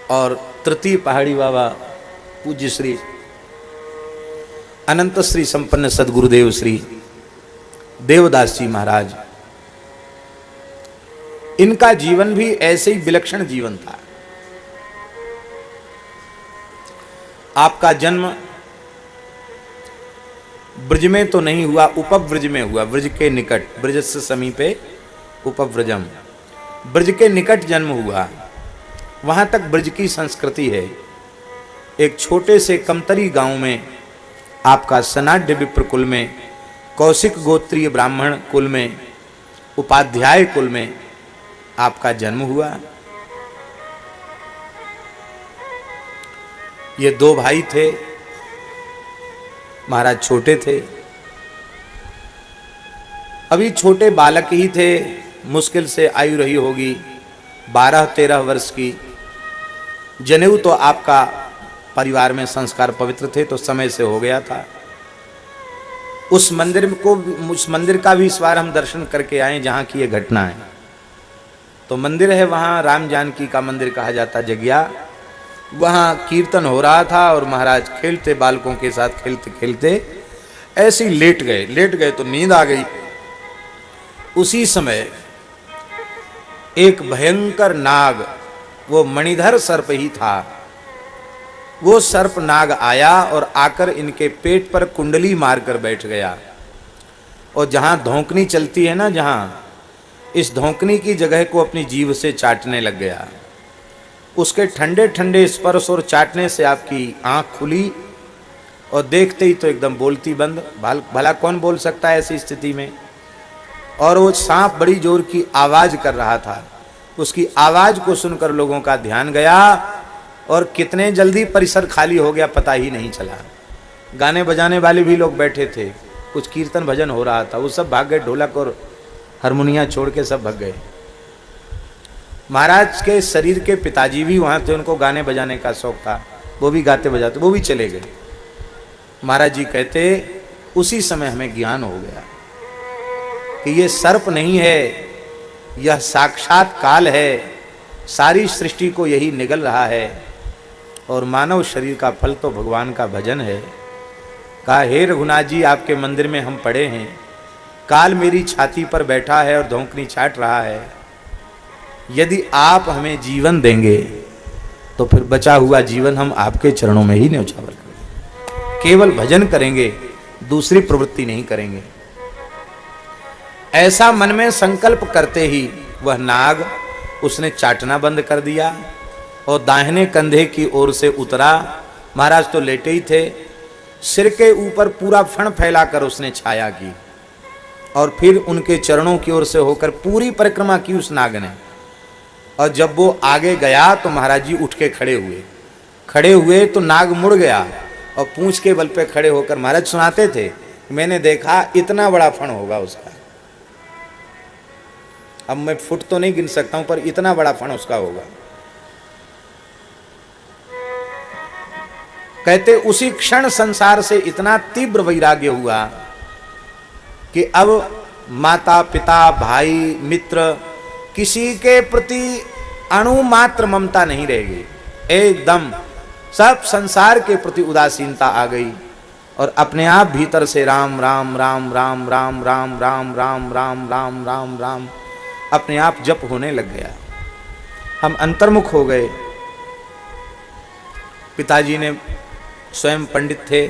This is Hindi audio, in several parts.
और तृतीय पहाड़ी बाबा पूज्य श्री अनंत श्री संपन्न सदगुरुदेव श्री देवदास जी महाराज, इनका जीवन भी ऐसे ही विलक्षण जीवन था। आपका जन्म ब्रज में तो नहीं हुआ, उपव्रज में हुआ, ब्रज के निकट, ब्रज से समीपे उपव्रजम, ब्रज के निकट जन्म हुआ। वहां तक ब्रज की संस्कृति है। एक छोटे से कमतरी गांव में आपका सनाढ्य विप्र कुल में, कौशिक गोत्रीय ब्राह्मण कुल में, उपाध्याय कुल में आपका जन्म हुआ। ये दो भाई थे, महाराज छोटे थे, अभी छोटे बालक ही थे, मुश्किल से आयु रही होगी 12-13 वर्ष की। जनेऊ तो आपका परिवार में संस्कार पवित्र थे तो समय से हो गया था। उस मंदिर का भी इस बार हम दर्शन करके आए जहाँ की ये घटना है। तो मंदिर है वहाँ, राम जानकी का मंदिर कहा जाता जगिया। वहाँ कीर्तन हो रहा था और महाराज खेलते, बालकों के साथ खेलते खेलते ऐसे ही लेट गए तो नींद आ गई। उसी समय एक भयंकर नाग, वो मणिधर सर्प ही था, वो सर्प नाग आया और आकर इनके पेट पर कुंडली मारकर बैठ गया। और जहाँ धौंकनी चलती है ना, जहाँ, इस धौंकनी की जगह को अपनी जीभ से चाटने लग गया। उसके ठंडे ठंडे स्पर्श और चाटने से आपकी आंख खुली और देखते ही तो एकदम बोलती बंद। भला कौन बोल सकता है ऐसी स्थिति में। और वो सांप बड़ी जोर की आवाज कर रहा था। उसकी आवाज को सुनकर लोगों का ध्यान गया और कितने जल्दी परिसर खाली हो गया पता ही नहीं चला। गाने बजाने वाले भी लोग बैठे थे, कुछ कीर्तन भजन हो रहा था, वो सब भाग गए, ढोलक और हारमोनिया छोड़ के सब भाग गए। महाराज के शरीर के पिताजी भी वहाँ थे, उनको गाने बजाने का शौक था, वो भी गाते बजाते, वो भी चले गए। महाराज जी कहते उसी समय हमें ज्ञान हो गया कि ये सर्प नहीं है, यह साक्षात काल है, सारी सृष्टि को यही निगल रहा है और मानव शरीर का फल तो भगवान का भजन है। कहा, हे रघुनाथ जी, आपके मंदिर में हम पड़े हैं, काल मेरी छाती पर बैठा है और धौंकनी चाट रहा है। यदि आप हमें जीवन देंगे तो फिर बचा हुआ जीवन हम आपके चरणों में ही न्यौछावर करेंगे, केवल भजन करेंगे, दूसरी प्रवृत्ति नहीं करेंगे। ऐसा मन में संकल्प करते ही वह नाग, उसने चाटना बंद कर दिया और दाहिने कंधे की ओर से उतरा। महाराज तो लेटे ही थे, सिर के ऊपर पूरा फण फैलाकर उसने छाया की और फिर उनके चरणों की ओर से होकर पूरी परिक्रमा की उस नाग ने। और जब वो आगे गया तो महाराज जी उठ के खड़े हुए तो नाग मुड़ गया और पूंछ के बल पे खड़े होकर महाराज सुनाते थे, मैंने देखा इतना बड़ा फण होगा उसका। अब मैं फुट तो नहीं गिन सकता हूं पर इतना बड़ा फण उसका होगा। कहते उसी क्षण संसार से इतना तीव्र वैराग्य हुआ कि अब माता पिता भाई मित्र किसी के प्रति अणु मात्र ममता नहीं रह गई। एकदम सब संसार के प्रति उदासीनता आ गई और अपने आप भीतर से राम राम राम राम राम राम राम राम राम राम राम राम अपने आप जप होने लग गया। हम अंतर्मुख हो गए। पिताजी ने स्वयं पंडित थे,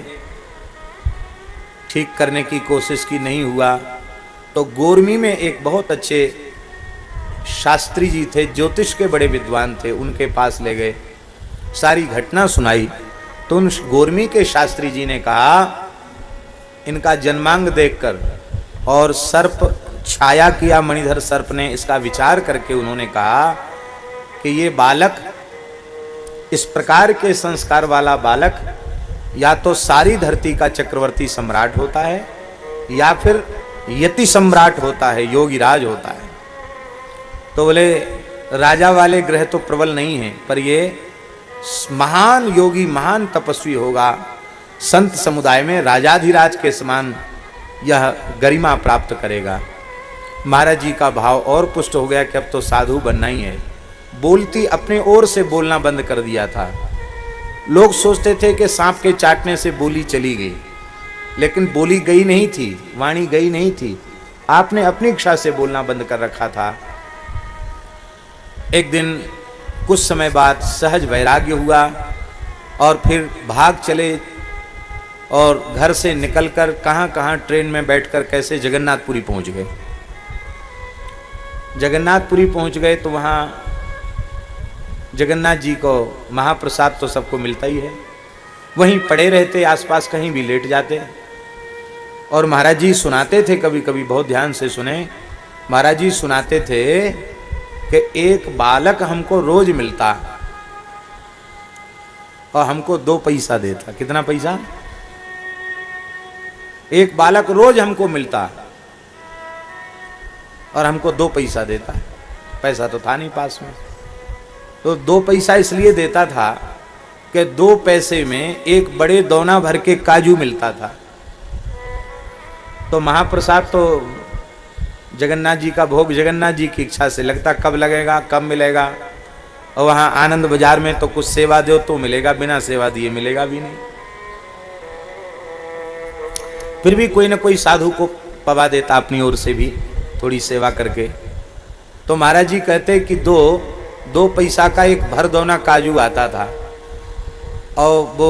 ठीक करने की कोशिश की, नहीं हुआ तो गोरमी में एक बहुत अच्छे शास्त्री जी थे, ज्योतिष के बड़े विद्वान थे, उनके पास ले गए, सारी घटना सुनाई। तो उन गोरमी के शास्त्री जी ने कहा, इनका जन्मांग देखकर और सर्प छाया किया मणिधर सर्प ने, इसका विचार करके उन्होंने कहा कि ये बालक, इस प्रकार के संस्कार वाला बालक या तो सारी धरती का चक्रवर्ती सम्राट होता है या फिर यति सम्राट होता है, योगी राज होता है। तो बोले राजा वाले ग्रह तो प्रबल नहीं है, पर ये महान योगी महान तपस्वी होगा, संत समुदाय में राजाधिराज के समान यह गरिमा प्राप्त करेगा। महाराज जी का भाव और पुष्ट हो गया कि अब तो साधु बनना ही है। बोलती अपने ओर से बोलना बंद कर दिया था। लोग सोचते थे कि सांप के चाटने से बोली चली गई, लेकिन बोली गई नहीं थी, वाणी गई नहीं थी। आपने अपनी इच्छा से बोलना बंद कर रखा था। एक दिन कुछ समय बाद सहज वैराग्य हुआ और फिर भाग चले और घर से निकलकर कहाँ कहाँ ट्रेन में बैठकर कैसे जगन्नाथपुरी पहुँच गए। जगन्नाथपुरी पहुँच गए तो वहाँ जगन्नाथ जी को महाप्रसाद तो सबको मिलता ही है, वहीं पड़े रहते, आसपास कहीं भी लेट जाते। और महाराज जी सुनाते थे, कभी कभी बहुत ध्यान से सुने, महाराज जी सुनाते थे कि एक बालक हमको रोज मिलता और हमको 2 पैसा देता। कितना पैसा? एक बालक रोज हमको मिलता और हमको 2 पैसा देता। पैसा तो था नहीं पास में, तो 2 पैसा इसलिए देता था कि 2 पैसे में एक बड़े दोना भर के काजू मिलता था। तो महाप्रसाद तो जगन्नाथ जी का भोग जगन्नाथ जी की इच्छा से लगता, कब लगेगा, कब मिलेगा। और वहाँ आनंद बाजार में तो कुछ सेवा दो तो मिलेगा, बिना सेवा दिए मिलेगा भी नहीं। फिर भी कोई ना कोई साधु को पवा देता अपनी ओर से भी थोड़ी सेवा करके। तो महाराज जी कहते कि 2 पैसा का एक भर दोना काजू आता था और वो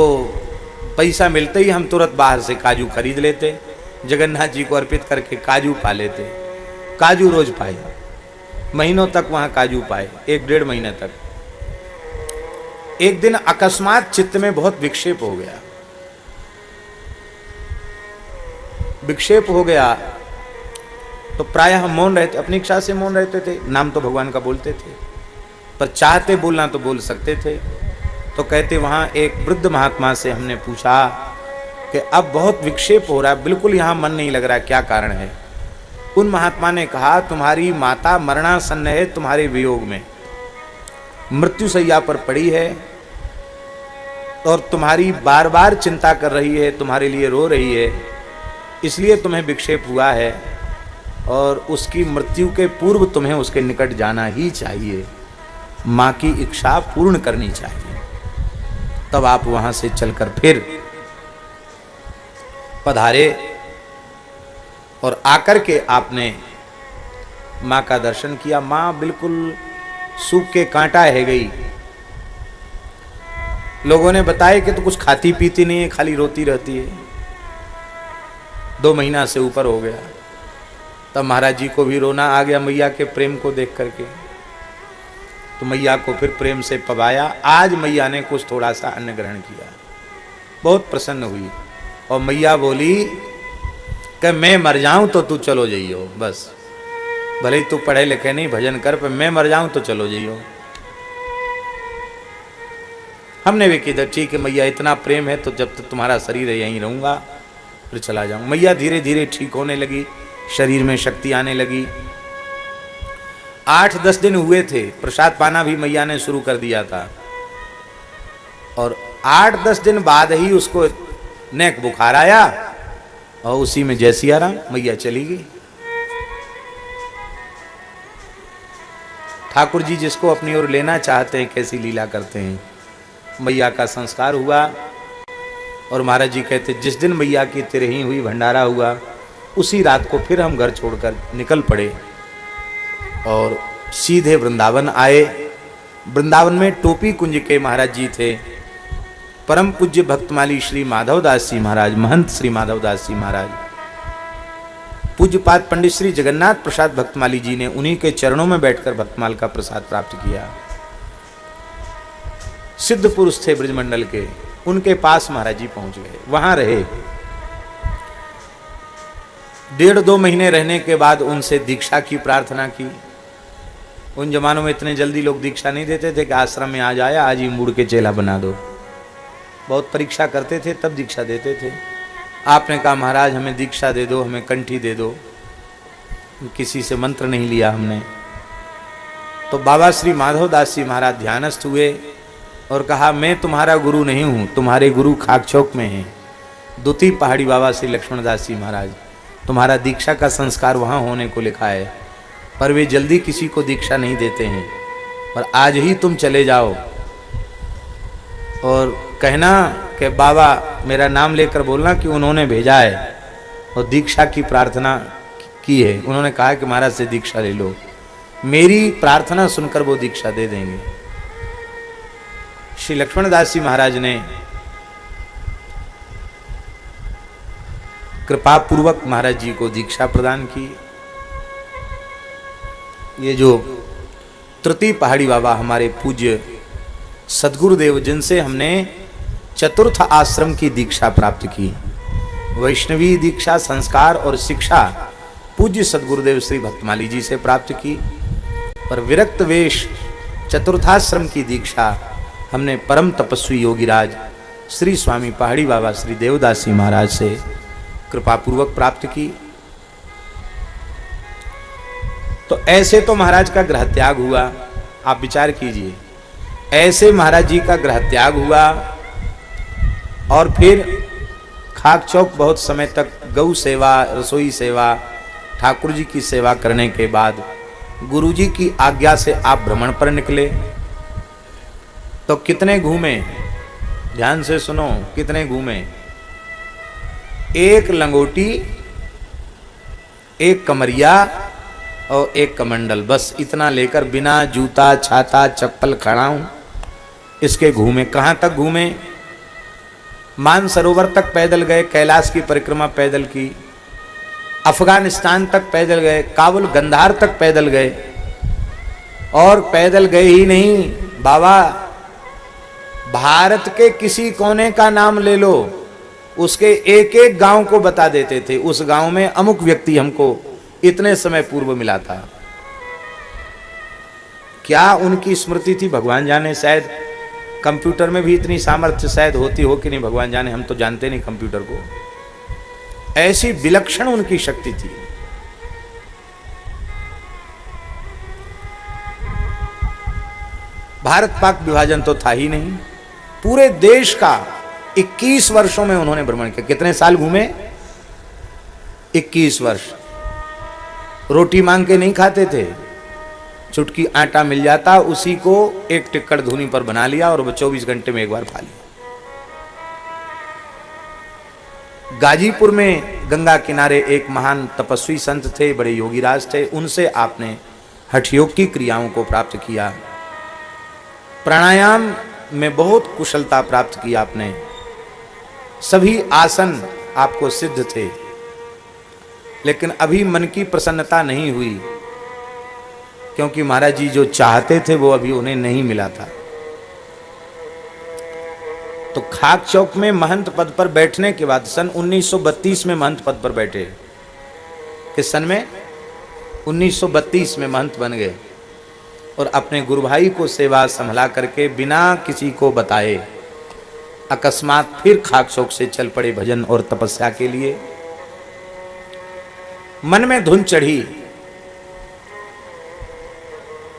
पैसा मिलते ही हम तुरंत बाहर से काजू खरीद लेते, जगन्नाथ जी को अर्पित करके काजू पा लेते। काजू रोज पाए, महीनों तक वहां काजू पाए, 1-1.5 महीने तक। एक दिन अकस्मात चित्त में बहुत विक्षेप हो गया। विक्षेप हो गया तो प्रायः हम मौन रहते, अपनी इच्छा से मौन रहते थे। नाम तो भगवान का बोलते थे, पर चाहते बोलना तो बोल सकते थे। तो कहते वहां एक वृद्ध महात्मा से हमने पूछा कि अब बहुत विक्षेप हो रहा है, बिल्कुल यहाँ मन नहीं लग रहा, क्या कारण है? उन महात्मा ने कहा, तुम्हारी माता मरणासन्न है, तुम्हारे वियोग में मृत्यु शैया पर पड़ी है और तुम्हारी बार बार चिंता कर रही है, तुम्हारे लिए रो रही है, इसलिए तुम्हें विक्षेप हुआ है और उसकी मृत्यु के पूर्व तुम्हें उसके निकट जाना ही चाहिए, माँ की इच्छा पूर्ण करनी चाहिए। तब आप वहां से चलकर फिर पधारे और आकर के आपने माँ का दर्शन किया। माँ बिल्कुल सूख के कांटा है गई। लोगों ने बताया कि तो कुछ खाती पीती नहीं है, खाली रोती रहती है। 2 महीना से ऊपर हो गया। तब महाराज जी को भी रोना आ गया मैया के प्रेम को देख करके। तो मैया को फिर प्रेम से पवाया। आज मैया ने कुछ थोड़ा सा अन्न ग्रहण किया, बहुत प्रसन्न हुई और मैया बोली कि मैं मर जाऊं तो तू चलो जाइयो, बस भले ही तू पढ़े लिखे नहीं, भजन कर, पर मैं मर जाऊं तो चलो जाइयो। हमने भी किधर, ठीक है मैया इतना प्रेम है तो जब तक तुम्हारा शरीर है यहीं रहूंगा, फिर चला जाऊं। मैया धीरे धीरे ठीक होने लगी, शरीर में शक्ति आने लगी। 8-10 दिन हुए थे, प्रसाद पाना भी मैया ने शुरू कर दिया था और 8-10 दिन बाद ही उसको नेक बुखार आया और उसी में जय सिया राम, मैया चली गई। ठाकुर जी जिसको अपनी ओर लेना चाहते हैं कैसी लीला करते हैं। मैया का संस्कार हुआ और महाराज जी कहते जिस दिन मैया की तिरही हुई, भंडारा हुआ, उसी रात को फिर हम घर छोड़कर निकल पड़े और सीधे वृंदावन आए। वृंदावन में टोपी कुंज के महाराज जी थे, परम पूज्य भक्तमाली श्री माधवदास जी महाराज, महंत श्री माधवदास जी महाराज, पूज्यपाद पंडित श्री जगन्नाथ प्रसाद भक्तमाली जी ने उन्हीं के चरणों में बैठकर भक्तमाल का प्रसाद प्राप्त किया। सिद्ध पुरुष थे ब्रजमंडल के, उनके पास महाराज जी पहुंच गए, वहां रहे। 1.5-2 महीने रहने के बाद उनसे दीक्षा की प्रार्थना की। उन जमानों में इतने जल्दी लोग दीक्षा नहीं देते थे कि आश्रम में आ जाया, आज ही मुड़ के चेला बना दो। बहुत परीक्षा करते थे तब दीक्षा देते थे। आपने कहा महाराज हमें दीक्षा दे दो, हमें कंठी दे दो। किसी से मंत्र नहीं लिया हमने। तो बाबा श्री माधवदास जी महाराज ध्यानस्थ हुए और कहा मैं तुम्हारा गुरु नहीं हूँ, तुम्हारे गुरु खाकचौक में हैं, दूती पहाड़ी बाबा श्री लक्ष्मणदास जी महाराज, तुम्हारा दीक्षा का संस्कार वहाँ होने को लिखा है, पर वे जल्दी किसी को दीक्षा नहीं देते हैं। पर आज ही तुम चले जाओ और कहना कि बाबा मेरा नाम लेकर बोलना कि उन्होंने भेजा है और दीक्षा की प्रार्थना की है। उन्होंने कहा कि महाराज से दीक्षा ले लो। मेरी प्रार्थना सुनकर वो दीक्षा दे देंगे। श्री लक्ष्मणदास जी महाराज ने कृपा पूर्वक महाराज जी को दीक्षा प्रदान की। ये जो तृतीय पहाड़ी बाबा हमारे पूज्य सद्गुरुदेव, जिनसे हमने चतुर्थ आश्रम की दीक्षा प्राप्त की, वैष्णवी दीक्षा, संस्कार और शिक्षा पूज्य सद्गुरुदेव श्री भक्तमाली जी से प्राप्त की। पर विरक्त वेश चतुर्थाश्रम की दीक्षा हमने परम तपस्वी योगीराज श्री स्वामी पहाड़ी बाबा श्री देवदास जी महाराज से कृपा पूर्वक प्राप्त की। तो ऐसे तो महाराज का ग्रह त्याग हुआ। आप विचार कीजिए, ऐसे महाराज जी का ग्रह त्याग हुआ और फिर खाक चौक बहुत समय तक गौ सेवा, रसोई सेवा, ठाकुर जी की सेवा करने के बाद गुरु जी की आज्ञा से आप भ्रमण पर निकले। तो कितने घूमे, ध्यान से सुनो, कितने घूमे। एक लंगोटी, एक कमरिया और एक कमंडल, बस इतना लेकर बिना जूता, छाता, चप्पल, खड़ाऊं इसके घूमे। कहां तक घूमे? मानसरोवर तक पैदल गए, कैलाश की परिक्रमा पैदल की, अफगानिस्तान तक पैदल गए, काबुल गंधार तक पैदल गए। और पैदल गए ही नहीं बाबा, भारत के किसी कोने का नाम ले लो, उसके एक एक गांव को बता देते थे। उस गांव में अमुक व्यक्ति हमको इतने समय पूर्व मिला था। क्या उनकी स्मृति थी भगवान जाने। शायद कंप्यूटर में भी इतनी सामर्थ्य शायद होती हो कि नहीं, भगवान जाने, हम तो जानते नहीं कंप्यूटर को। ऐसी विलक्षण उनकी शक्ति थी। भारत पाक विभाजन तो था ही नहीं। पूरे देश का 21 वर्षों में उन्होंने भ्रमण किया। कितने साल घूमे? 21 वर्ष। रोटी मांग के नहीं खाते थे, चुटकी आटा मिल जाता, उसी को एक टिक्कड़ धुनी पर बना लिया और वो 24 घंटे में एक बार खा लिया। गाजीपुर में गंगा किनारे एक महान तपस्वी संत थे, बड़े योगीराज थे, उनसे आपने हठयोग की क्रियाओं को प्राप्त किया। प्राणायाम में बहुत कुशलता प्राप्त की आपने। सभी आसन आपको सिद्ध थे, लेकिन अभी मन की प्रसन्नता नहीं हुई, क्योंकि महाराज जी जो चाहते थे वो अभी उन्हें नहीं मिला था। तो खाक चौक में महंत पद पर बैठने के बाद सन 1932 में महंत पद पर बैठे। किस सन में? 1932 में महंत बन गए और अपने गुरु भाई को सेवा संभला करके बिना किसी को बताए अकस्मात फिर खाक चौक से चल पड़े भजन और तपस्या के लिए। मन में धुन चढ़ी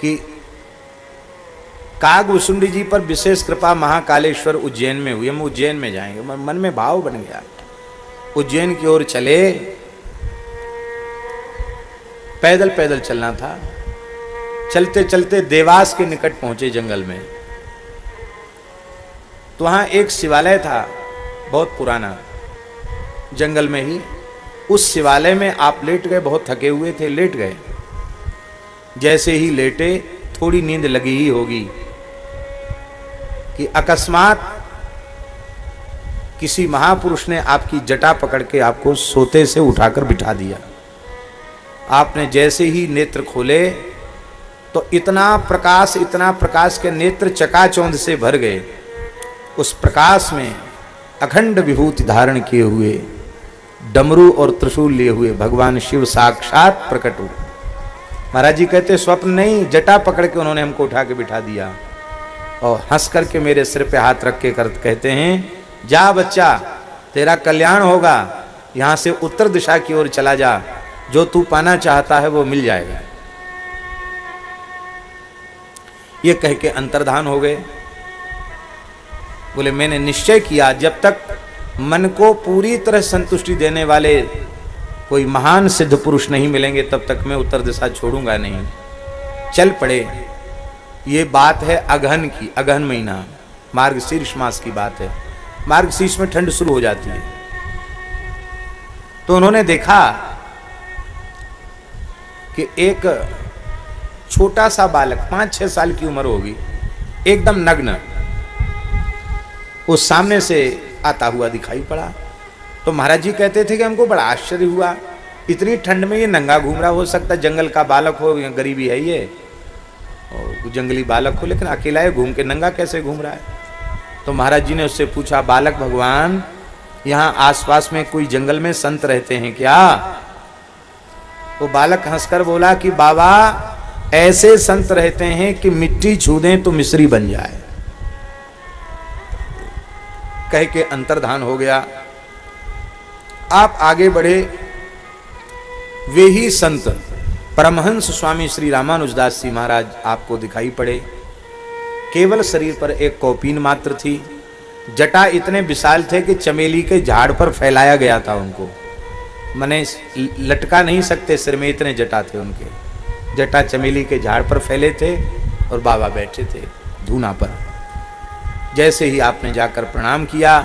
कि कागभूषुंडी जी पर विशेष कृपा महाकालेश्वर उज्जैन में हुई, हम उज्जैन में जाएंगे। मन में भाव बन गया, उज्जैन की ओर चले। पैदल पैदल चलना था। चलते चलते देवास के निकट पहुंचे जंगल में। तो वहां एक शिवालय था बहुत पुराना, जंगल में ही। उस शिवालय में आप लेट गए, बहुत थके हुए थे, लेट गए। जैसे ही लेटे, थोड़ी नींद लगी ही होगी कि अकस्मात किसी महापुरुष ने आपकी जटा पकड़ के आपको सोते से उठाकर बिठा दिया। आपने जैसे ही नेत्र खोले तो इतना प्रकाश के नेत्र चकाचौंध से भर गए। उस प्रकाश में अखंड विभूति धारण किए हुए, डमरू और त्रिशूल लिए हुए भगवान शिव साक्षात प्रकट हुए। महाराज जी कहते स्वप्न नहीं, जटा पकड़ के उन्होंने हमको उठा के बिठा दिया और हंस करके मेरे सिर पे हाथ रख के कहते हैं, जा बच्चा, तेरा कल्याण होगा, यहां से उत्तर दिशा की ओर चला जा, जो तू पाना चाहता है वो मिल जाएगा। ये कह के अंतर्धान हो गए। बोले मैंने निश्चय किया जब तक मन को पूरी तरह संतुष्टि देने वाले कोई महान सिद्ध पुरुष नहीं मिलेंगे तब तक मैं उत्तर दिशा छोड़ूंगा नहीं। चल पड़े। ये बात है अगहन की, अगहन महीना, मार्गशीर्ष मास की बात है। मार्गशीर्ष में ठंड शुरू हो जाती है। तो उन्होंने देखा कि एक छोटा सा बालक 5-6 साल की उम्र होगी, एकदम नग्न, वो सामने से आता हुआ दिखाई पड़ा। तो महाराज जी कहते थे कि हमको बड़ा आश्चर्य हुआ, इतनी ठंड में ये नंगा घूम रहा, हो सकता है जंगल का बालक हो, गरीबी है ये, और जंगली बालक हो, लेकिन अकेला है, घूम के नंगा कैसे घूम रहा है। तो महाराज जी ने उससे पूछा, बालक भगवान, यहाँ आसपास में कोई जंगल में संत रहते हैं क्या? वो बालक हंसकर बोला कि बाबा, ऐसे संत रहते हैं कि मिट्टी छू दें तो मिस्री बन जाए। कह के अंतर्धान हो गया। आप आगे बढ़े, वे ही संत परमहंस स्वामी श्री रामानुजदास जी महाराज आपको दिखाई पड़े। केवल शरीर पर एक कौपीन मात्र थी, जटा इतने विशाल थे कि चमेली के झाड़ पर फैलाया गया था उनको, माने लटका नहीं सकते, सिर में इतने जटा थे उनके। जटा चमेली के झाड़ पर फैले थे और बाबा बैठे थे धूना पर। जैसे ही आपने जाकर प्रणाम किया,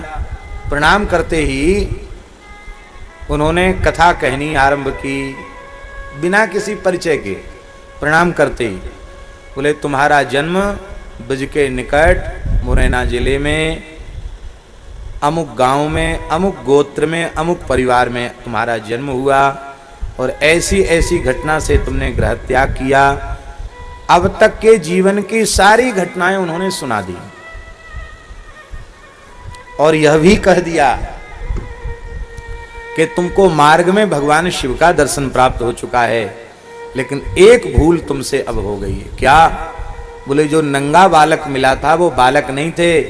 प्रणाम करते ही उन्होंने कथा कहनी आरंभ की, बिना किसी परिचय के। प्रणाम करते ही बोले, तुम्हारा जन्म ब्रज के निकट मुरैना जिले में अमुक गांव में, अमुक गोत्र में, अमुक परिवार में तुम्हारा जन्म हुआ, और ऐसी ऐसी घटना से तुमने गृह त्याग किया। अब तक के जीवन की सारी घटनाएं उन्होंने सुना दी, और यह भी कह दिया कि तुमको मार्ग में भगवान शिव का दर्शन प्राप्त हो चुका है, लेकिन एक भूल तुमसे अब हो गई है। क्या? बोले, जो नंगा बालक मिला था वो बालक नहीं थे,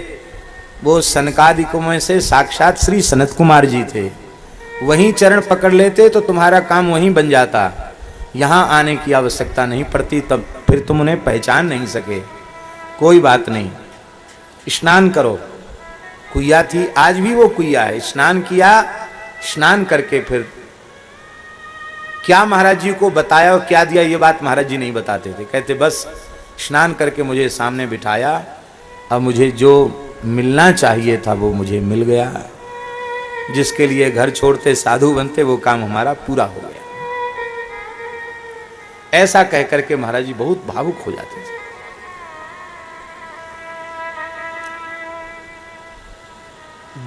वो सनकादिकों में से साक्षात श्री सनत कुमार जी थे। वहीं चरण पकड़ लेते तो तुम्हारा काम वहीं बन जाता, यहाँ आने की आवश्यकता नहीं पड़ती, तब फिर तुम उन्हें पहचान नहीं सके। कोई बात नहीं, स्नान करो। कुइया थी, आज भी वो कुइया है। स्नान किया, स्नान करके फिर क्या महाराज जी को बताया और क्या दिया, ये बात महाराज जी नहीं बताते थे। कहते बस स्नान करके मुझे सामने बिठाया, अब मुझे जो मिलना चाहिए था वो मुझे मिल गया। जिसके लिए घर छोड़ते साधु बनते, वो काम हमारा पूरा हो गया। ऐसा कह करके महाराज जी बहुत भावुक हो जाते थे।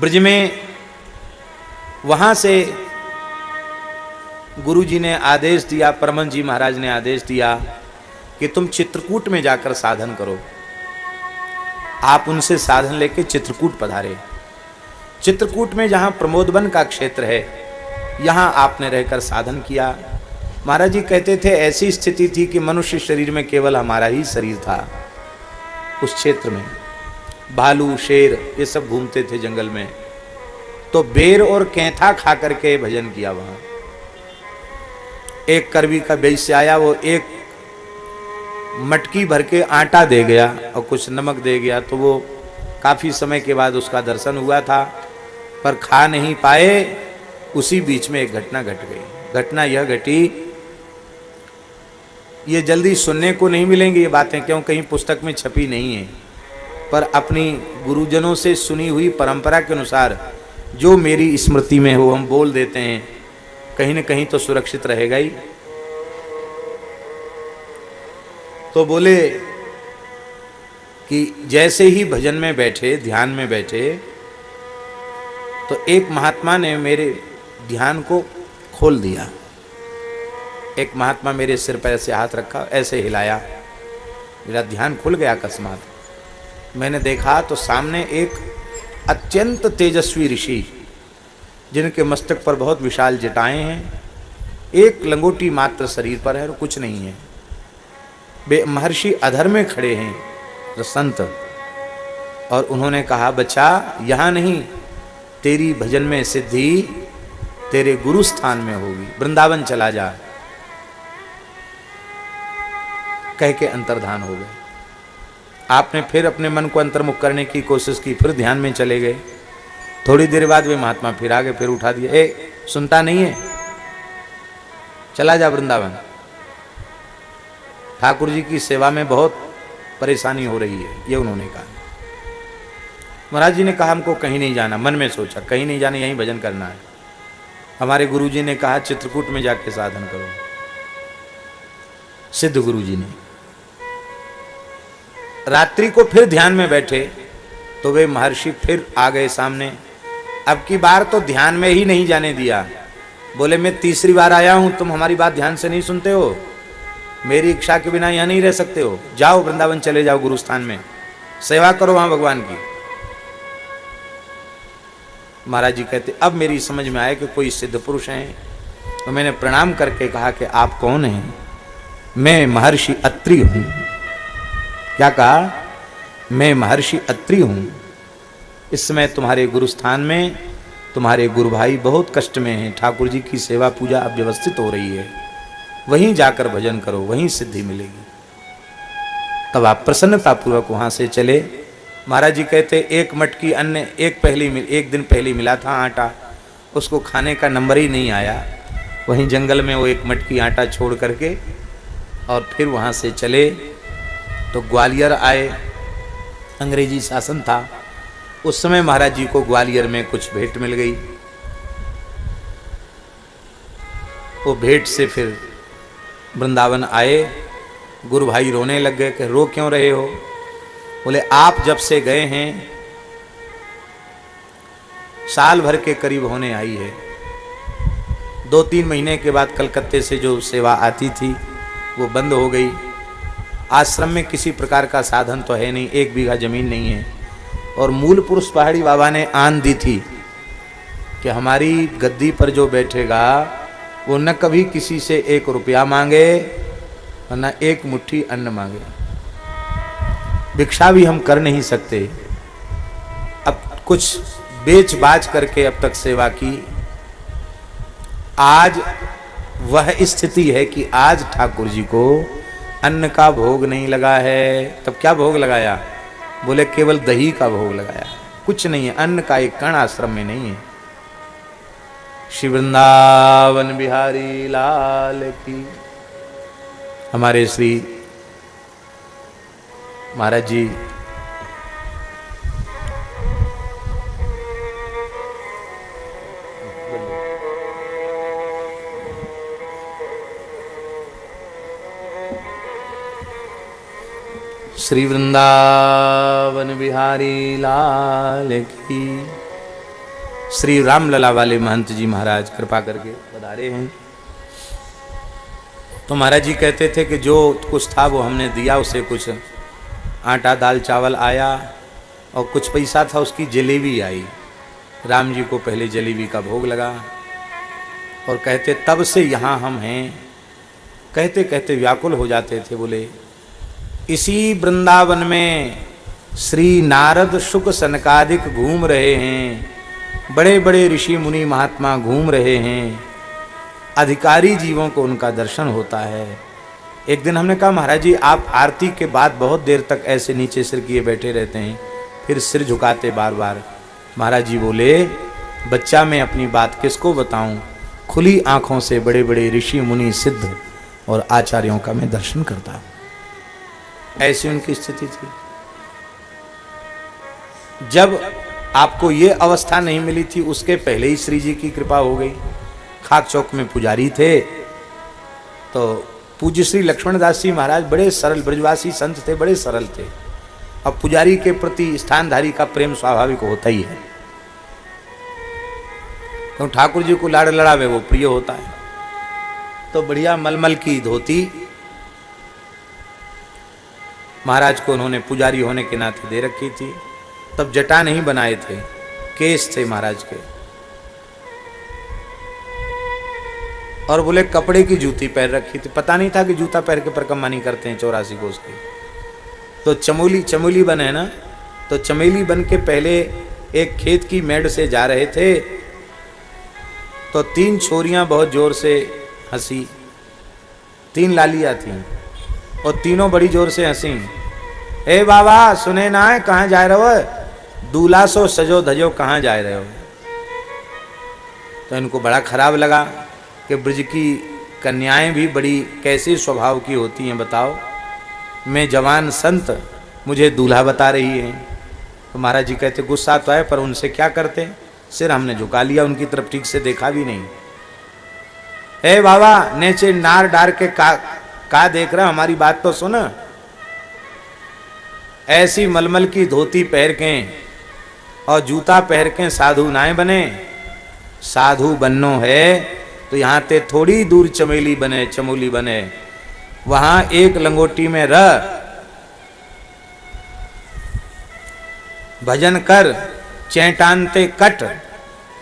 ब्रज में वहां से गुरु जी ने आदेश दिया, परमहंस जी महाराज ने आदेश दिया कि तुम चित्रकूट में जाकर साधन करो। आप उनसे साधन लेके चित्रकूट पधारे। चित्रकूट में जहाँ प्रमोदवन का क्षेत्र है, यहाँ आपने रहकर साधन किया। महाराज जी कहते थे ऐसी स्थिति थी कि मनुष्य शरीर में केवल हमारा ही शरीर था। उस क्षेत्र में भालू, शेर ये सब घूमते थे जंगल में, तो बेर और कैंथा खा करके भजन किया। वहाँ एक करवी का वैश्य आया, वो एक मटकी भर के आटा दे गया और कुछ नमक दे गया, तो वो काफ़ी समय के बाद उसका दर्शन हुआ था, पर खा नहीं पाए। उसी बीच में एक घटना घट गई। घटना यह घटी, ये जल्दी सुनने को नहीं मिलेंगी ये बातें, क्यों कहीं पुस्तक में छपी नहीं है, पर अपनी गुरुजनों से सुनी हुई परंपरा के अनुसार जो मेरी स्मृति में हो हम बोल देते हैं, कहीं न कहीं तो सुरक्षित रहेगा ही। तो बोले कि जैसे ही भजन में बैठे, ध्यान में बैठे, तो एक महात्मा ने मेरे ध्यान को खोल दिया। एक महात्मा मेरे सिर पर ऐसे हाथ रखा, ऐसे हिलाया, मेरा ध्यान खुल गया अकस्मात। मैंने देखा तो सामने एक अत्यंत तेजस्वी ऋषि, जिनके मस्तक पर बहुत विशाल जटाएं हैं, एक लंगोटी मात्र शरीर पर है और कुछ नहीं है। वे महर्षि अधर में खड़े हैं, तो संत, और उन्होंने कहा, बच्चा यहाँ नहीं, तेरी भजन में सिद्धि तेरे गुरु स्थान में होगी, वृंदावन चला जा। कह के अंतर्धान हो गए। आपने फिर अपने मन को अंतर्मुख करने की कोशिश की, फिर ध्यान में चले गए। थोड़ी देर बाद वे महात्मा फिर आगे, फिर उठा दिया, ए सुनता नहीं है, चला जा वृंदावन। ठाकुर जी की सेवा में बहुत परेशानी हो रही है, ये उन्होंने कहा। महाराज जी ने कहा हमको कहीं नहीं जाना, मन में सोचा कहीं नहीं जाना, यहीं भजन करना है। हमारे गुरुजी ने कहा चित्रकूट में जाके साधन करो, सिद्ध गुरुजी ने। रात्रि को फिर ध्यान में बैठे तो वे महर्षि फिर आ गए सामने। अब की बार तो ध्यान में ही नहीं जाने दिया। बोले मैं तीसरी बार आया हूं, तुम हमारी बात ध्यान से नहीं सुनते हो, मेरी इच्छा के बिना यहां नहीं रह सकते हो, जाओ वृंदावन चले जाओ, गुरुस्थान में सेवा करो वहां भगवान की। महाराज जी कहते अब मेरी समझ में आया कि कोई सिद्ध पुरुष हैं। तो मैंने प्रणाम करके कहा कि आप कौन हैं? मैं महर्षि अत्रि हूं। क्या कहा? मैं महर्षि अत्रि हूं। इस समय तुम्हारे गुरुस्थान में तुम्हारे गुरु भाई बहुत कष्ट में हैं, ठाकुर जी की सेवा पूजा अब व्यवस्थित हो रही है, वहीं जाकर भजन करो, वहीं सिद्धि मिलेगी। तब आप प्रसन्नतापूर्वक वहां से चले। महाराज जी कहते एक मटकी अन्न एक दिन पहले मिला था आटा, उसको खाने का नंबर ही नहीं आया। वहीं जंगल में वो एक मटकी आटा छोड़ करके और फिर वहाँ से चले तो ग्वालियर आए। अंग्रेजी शासन था उस समय। महाराज जी को ग्वालियर में कुछ भेंट मिल गई। वो भेंट से फिर वृंदावन आए। गुरु भाई रोने लग गए कि रो क्यों रहे हो? बोले आप जब से गए हैं साल भर के करीब होने आई है। 2-3 महीने के बाद कलकत्ते से जो सेवा आती थी वो बंद हो गई। आश्रम में किसी प्रकार का साधन तो है नहीं, 1 बीघा जमीन नहीं है। और मूल पुरुष पहाड़ी बाबा ने आन दी थी कि हमारी गद्दी पर जो बैठेगा वो न कभी किसी से 1 रुपया मांगे और न 1 मुट्ठी अन्न मांगे। भिक्षा भी हम कर नहीं सकते। अब कुछ बेच बाच करके अब तक सेवा की। आज वह स्थिति है कि आज ठाकुर जी को अन्न का भोग नहीं लगा है। तब क्या भोग लगाया? बोले केवल दही का भोग लगाया, कुछ नहीं है, अन्न का एक कण आश्रम में नहीं है। श्री वृंदावन बिहारी लाल की। हमारे श्री महाराज जी श्री वृंदावन बिहारी लाल की। श्री रामलला वाले महंत जी महाराज कृपा करके पधारे हैं। तो महाराज जी कहते थे कि जो कुछ था वो हमने दिया, उसे कुछ आटा दाल चावल आया और कुछ पैसा था, उसकी जलेबी आई। राम जी को पहले जलेबी का भोग लगा और कहते तब से यहाँ हम हैं। कहते कहते व्याकुल हो जाते थे। बोले इसी वृंदावन में श्री नारद शुक सनकादिक घूम रहे हैं, बड़े बड़े ऋषि मुनि महात्मा घूम रहे हैं, अधिकारी जीवों को उनका दर्शन होता है। एक दिन हमने कहा महाराज जी आप आरती के बाद बहुत देर तक ऐसे नीचे सिर किए बैठे रहते हैं, फिर सिर झुकाते बार बार। महाराज जी बोले बच्चा मैं अपनी बात किसको बताऊं, खुली आंखों से बड़े बड़े ऋषि मुनि सिद्ध और आचार्यों का मैं दर्शन करता हूं। ऐसी उनकी स्थिति थी। जब आपको ये अवस्था नहीं मिली थी उसके पहले ही श्री जी की कृपा हो गई। खाक चौक में पुजारी थे तो पूज्य श्री लक्ष्मण दास जी महाराज बड़े सरल ब्रजवासी संत थे, बड़े सरल थे। अब पुजारी के प्रति स्थानधारी का प्रेम स्वाभाविक होता ही है, तो ठाकुर जी को लाड़ लड़ावे वो प्रिय होता है। तो बढ़िया मलमल की धोती महाराज को उन्होंने पुजारी होने के नाते दे रखी थी। तब जटा नहीं बनाए थे, केस थे महाराज के। और बोले कपड़े की जूती पहन रखी थी। पता नहीं था कि जूता पहन के परिक्रमा नहीं करते हैं 84 कोस की। तो चमोली बन है ना, तो चमेली बन के पहले एक खेत की मेड़ से जा रहे थे तो 3 छोरियां बहुत जोर से हंसी। 3 लालियां थीं और तीनों बड़ी जोर से हंसी। ए बाबा सुने ना है, कहाँ जा रहे हो? दूल्हा सो सजो धजो कहाँ जा रहे हो? तो इनको बड़ा खराब लगा कि ब्रज की कन्याएं भी बड़ी कैसे स्वभाव की होती हैं बताओ। में जवान संत मुझे दूल्हा बता रही है। तो महाराज जी कहते गुस्सा तो है पर उनसे क्या करते, सिर हमने झुका लिया, उनकी तरफ ठीक से देखा भी नहीं। ए बाबा नीचे नार डार के का देख रहा, हमारी बात तो सुन। ऐसी मलमल की धोती पहन के और जूता पहन के साधु नाए बने। साधु बननो है तो यहाँ ते थोड़ी दूर चमेली बने, चमोली बने, वहां एक लंगोटी में रह, भजन कर, चैटानते कट,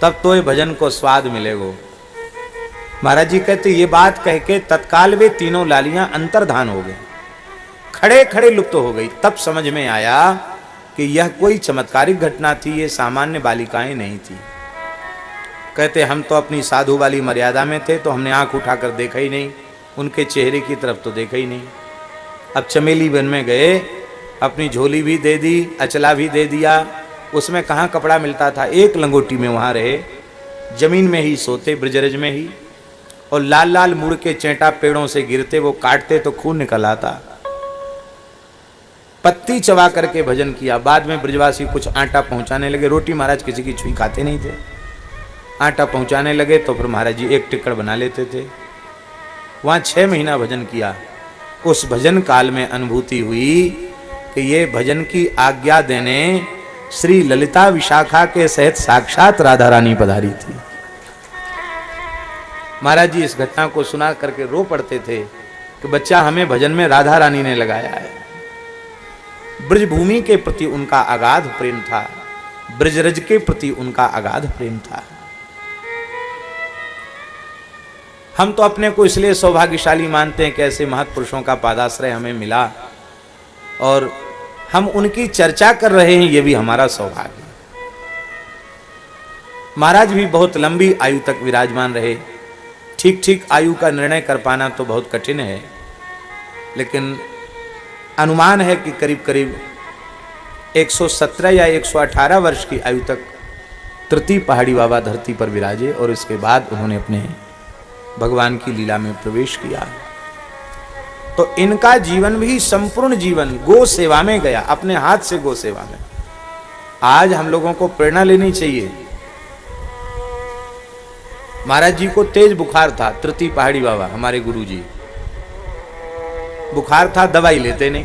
तब तो ये भजन को स्वाद मिलेगो। महाराज जी कहते ये बात कह के तत्काल वे तीनों लालियां अंतर्धान हो गए, खड़े खड़े लुप्त हो गई। तब समझ में आया कि यह कोई चमत्कारिक घटना थी, ये सामान्य बालिकाएं नहीं थी। कहते हम तो अपनी साधु वाली मर्यादा में थे तो हमने आंख उठाकर देखा ही नहीं, उनके चेहरे की तरफ तो देखा ही नहीं। अब चमेली वन में गए, अपनी झोली भी दे दी, अचला भी दे दिया, उसमें कहाँ कपड़ा मिलता था, एक लंगोटी में वहाँ रहे, जमीन में ही सोते, ब्रजरज में ही, और लाल लाल मुड़ के चेंटा पेड़ों से गिरते, वो काटते तो खून निकल आता। पत्ती चबा करके भजन किया। बाद में ब्रजवासी कुछ आटा पहुंचाने लगे, रोटी महाराज किसी की छुई खाते नहीं थे, आटा पहुंचाने लगे तो फिर महाराज जी एक टिक्कड़ बना लेते थे। वहाँ 6 महीना भजन किया। उस भजन काल में अनुभूति हुई कि ये भजन की आज्ञा देने श्री ललिता विशाखा के सहित साक्षात राधा रानी पधारी थी। महाराज जी इस घटना को सुना करके रो पड़ते थे कि बच्चा हमें भजन में राधा रानी ने लगाया है। ब्रजभूमि के प्रति उनका अगाध प्रेम था, ब्रजरज के प्रति उनका अगाध प्रेम था। हम तो अपने को इसलिए सौभाग्यशाली मानते हैं कि ऐसे महत्पुरुषों का पादाश्रय हमें मिला और हम उनकी चर्चा कर रहे हैं, ये भी हमारा सौभाग्य। महाराज भी बहुत लंबी आयु तक विराजमान रहे। ठीक ठीक आयु का निर्णय कर पाना तो बहुत कठिन है, लेकिन अनुमान है कि करीब करीब 117 या 118 वर्ष की आयु तक तृतीय पहाड़ी बाबा धरती पर विराजे और इसके बाद उन्होंने अपने भगवान की लीला में प्रवेश किया। तो इनका जीवन भी संपूर्ण जीवन गो सेवा में गया, अपने हाथ से गो सेवा में। आज हम लोगों को प्रेरणा लेनी चाहिए। महाराज जी को तेज बुखार था, तृतीय पहाड़ी बाबा हमारे गुरु जी, बुखार था, दवाई लेते नहीं,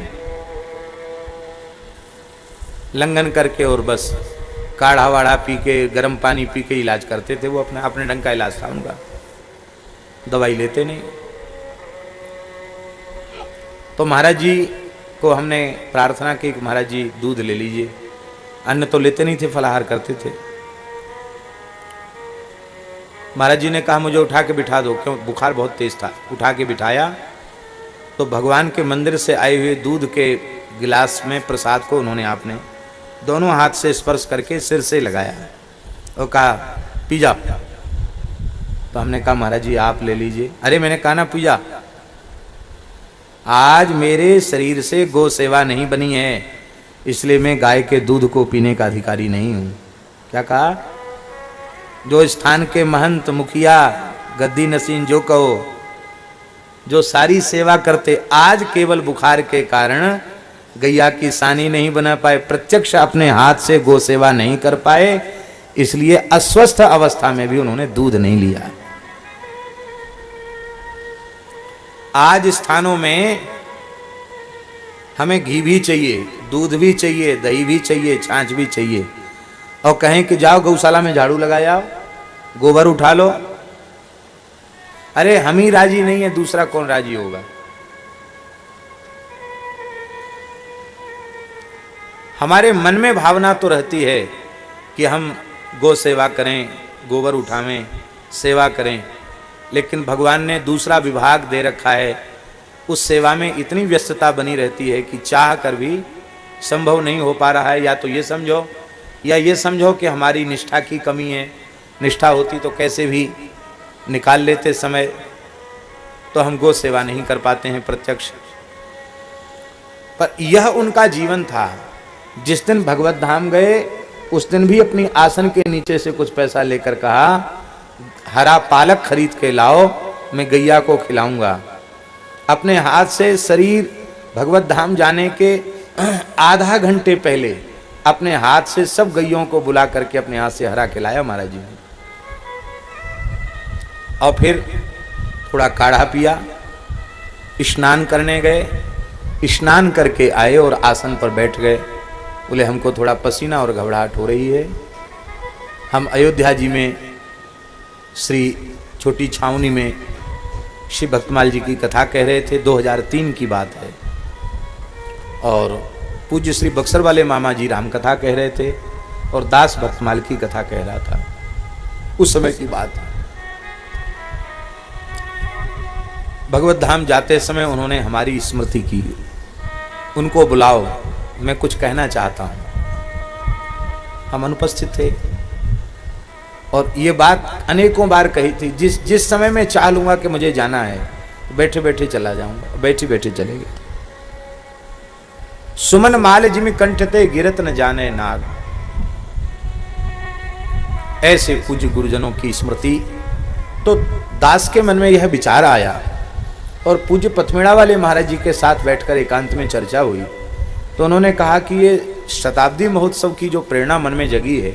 लंघन करके और बस काढ़ा वाढ़ा पी के, गर्म पानी पी के इलाज करते थे। वो अपने ढंग का इलाज था उनका, दवाई लेते नहीं। तो महाराज जी को हमने प्रार्थना की कि महाराज जी दूध ले लीजिए। अन्न तो लेते नहीं थे, फलाहार करते थे। महाराज जी ने कहा मुझे उठा के बिठा दो, क्यों बुखार बहुत तेज था। उठा के बिठाया तो भगवान के मंदिर से आए हुए दूध के गिलास में प्रसाद को उन्होंने आपने दोनों हाथ से स्पर्श करके सिर से लगाया और कहा पी जा। तो हमने कहा महाराज जी आप ले लीजिए। अरे मैंने कहा ना पी जा, आज मेरे शरीर से गौ सेवा नहीं बनी है, इसलिए मैं गाय के दूध को पीने का अधिकारी नहीं हूं। क्या कहा? जो स्थान के महंत, मुखिया, गद्दी नसीन जो कहो, जो सारी सेवा करते, आज केवल बुखार के कारण गैया की सानी नहीं बना पाए, प्रत्यक्ष अपने हाथ से गौ सेवा नहीं कर पाए, इसलिए अस्वस्थ अवस्था में भी उन्होंने दूध नहीं लिया। आज स्थानों में हमें घी भी चाहिए, दूध भी चाहिए, दही भी चाहिए, छाछ भी चाहिए, और कहें कि जाओ गौशाला में झाड़ू लगा आओ, गोबर उठा लो। अरे हम ही राजी नहीं है, दूसरा कौन राजी होगा? हमारे मन में भावना तो रहती है कि हम गौ सेवा करें, गोबर उठावें, सेवा करें, लेकिन भगवान ने दूसरा विभाग दे रखा है। उस सेवा में इतनी व्यस्तता बनी रहती है कि चाह कर भी संभव नहीं हो पा रहा है। या तो ये समझो, या ये समझो कि हमारी निष्ठा की कमी है। निष्ठा होती तो कैसे भी निकाल लेते समय, तो हम गौ सेवा नहीं कर पाते हैं प्रत्यक्ष। पर यह उनका जीवन था। जिस दिन भगवत धाम गए उस दिन भी अपनी आसन के नीचे से कुछ पैसा लेकर कहा हरा पालक खरीद के लाओ, मैं गैया को खिलाऊंगा। अपने हाथ से शरीर भगवत धाम जाने के आधा घंटे पहले अपने हाथ से सब गैयों को बुला करके अपने हाथ से हरा के लाया महाराज जी ने, और फिर थोड़ा काढ़ा पिया, स्नान करने गए, स्नान करके आए और आसन पर बैठ गए। बोले हमको थोड़ा पसीना और घबराहट हो रही है। हम अयोध्या जी में श्री छोटी छावनी में श्री भक्तमाल जी की कथा कह रहे थे, 2003 की बात है, और पूज्य श्री बक्सर वाले मामा जी राम कथा कह रहे थे और दास भक्तमाल की कथा कह रहा था। उस समय की बात है। भगवत धाम जाते समय उन्होंने हमारी स्मृति की, उनको बुलाओ, मैं कुछ कहना चाहता हूं। हम अनुपस्थित थे और ये बात अनेकों बार कही थी, जिस समय मैं चाह लूंगा कि मुझे जाना है, बैठे बैठे चला जाऊंगा, बैठे बैठे चले गए। सुमन माल जिमि कंठते गिरत न जाने नाग। ऐसे पूज्य गुरुजनों की स्मृति, तो दास के मन में यह विचार आया और पूज्य पथमेड़ा वाले महाराज जी के साथ बैठकर एकांत में चर्चा हुई, तो उन्होंने कहा कि ये शताब्दी महोत्सव की जो प्रेरणा मन में जगी है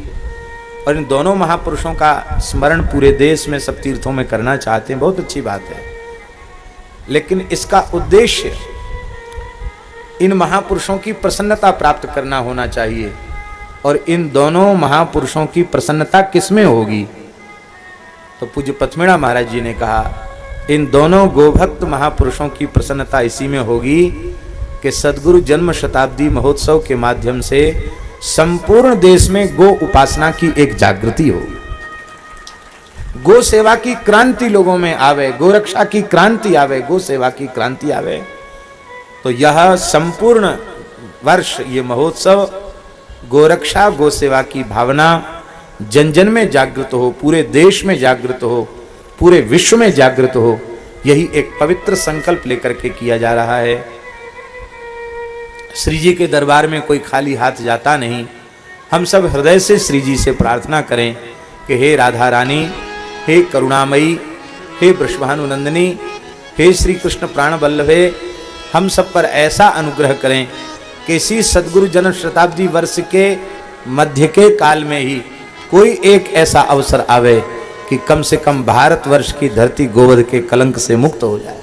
और इन दोनों महापुरुषों का स्मरण पूरे देश में सब तीर्थों में करना चाहते हैं, बहुत अच्छी बात है, लेकिन इसका उद्देश्य इन महापुरुषों की प्रसन्नता प्राप्त करना होना चाहिए। और इन दोनों महापुरुषों की प्रसन्नता किसमें होगी? तो पूज्य पथमेड़ा महाराज जी ने कहा, इन दोनों गोभक्त महापुरुषों की प्रसन्नता इसी में होगी कि सद्गुरु जन्म शताब्दी महोत्सव के माध्यम से संपूर्ण देश में गो उपासना की एक जागृति हो, गो सेवा की क्रांति लोगों में आवे, गो रक्षा की क्रांति आवे, गो सेवा की क्रांति आवे। तो यह संपूर्ण वर्ष ये महोत्सव गोरक्षा गो सेवा की भावना जन जन में जागृत हो, पूरे देश में जागृत हो, पूरे विश्व में जागृत हो, यही एक पवित्र संकल्प लेकर के किया जा रहा है। श्री जी के दरबार में कोई खाली हाथ जाता नहीं। हम सब हृदय से श्री जी से प्रार्थना करें कि हे राधा रानी, हे करुणामयी, हे वृषभानुनंदिनी, हे श्री कृष्ण प्राण वल्लभे, हम सब पर ऐसा अनुग्रह करें कि इसी सद्गुरु जन्म शताब्दी वर्ष के मध्य के काल में ही कोई एक ऐसा अवसर आवे कि कम से कम भारतवर्ष की धरती गोवध के कलंक से मुक्त हो जाए।